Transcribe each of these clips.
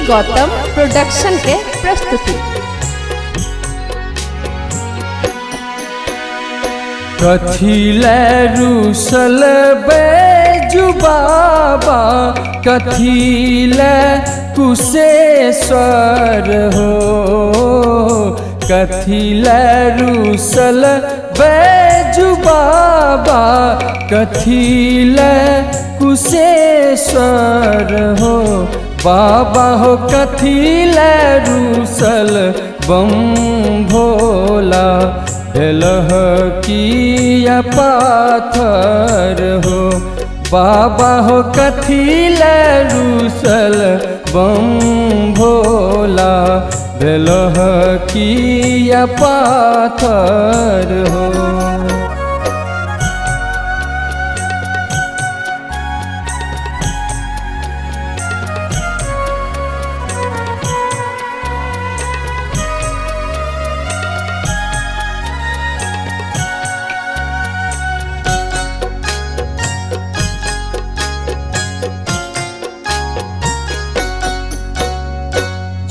Gautam production के प्रस्तुति। कथिले रूसल बैजू बाबा, कथिले कुशेश्वर हो। कथिले रूसल बैजू बाबा, कथिले कुशेश्वर हो। बाबा हो कथिले रूसल बम भोला, भेलह किया पाथर हो। बाबा हो कथिले रूसल बम भोला, भेलह किया पाथर हो।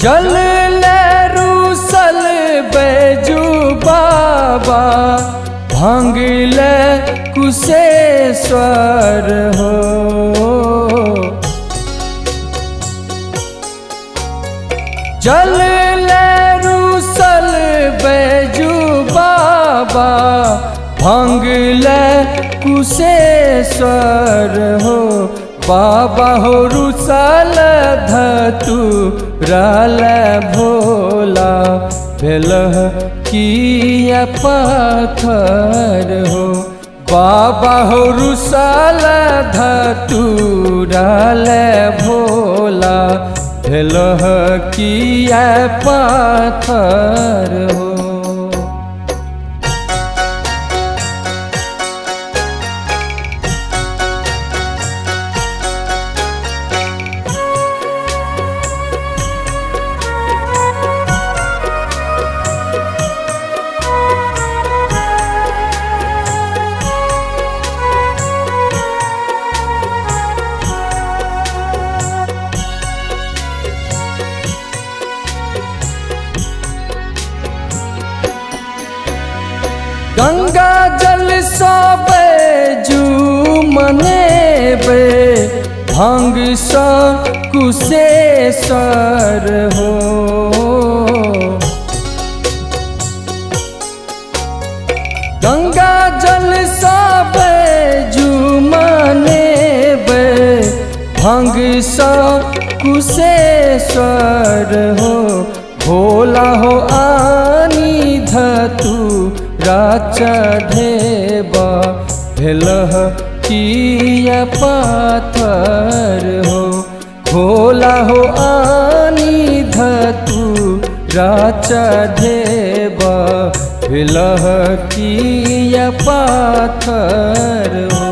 जल ले रूसल बैजू बाबा, भांग ले कुशेश्वर हो। जल ले रूसल बैजू बाबा, भांग ले कुशेश्वर हो। बाबा हो रूसल धतुराल भोला, भेलह किया पाथर हो। बाबा हो रूसल धतुराल भोला, भेलह किया पाथर हो। गंगा जल सो बैजू मनेबे, भांग सो कुशेश्वर हो। गंगा जल सो बैजू मनेबे, भांग सो कुशेश्वर हो। भोला हो आनी धतुरा चढ़ेबा, भेलह किया पाथर हो। भोला हो आनी धतुरा चढ़ेबा, भेलह किया पाथर हो।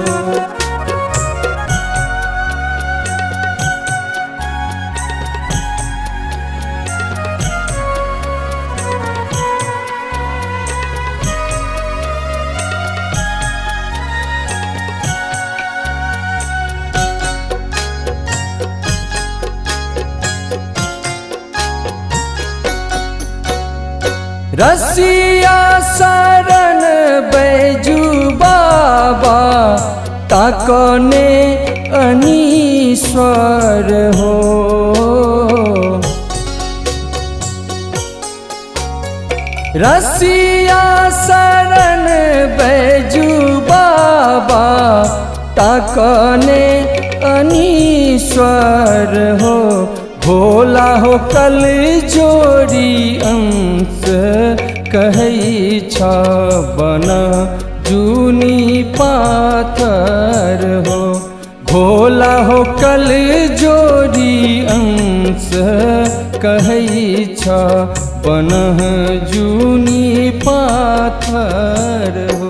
रसिया शरण बैजू बाबा, ताकने अनीश्वर हो। रसिया शरण बैजू बाबा, ताकने अनीश्वर हो। भोला हो कल जोड़ी अंश कहै छ, बन जूनी पाथर हो। भोला हो कल जोड़ी अंश कहै छ, बन जूनी पाथर हो।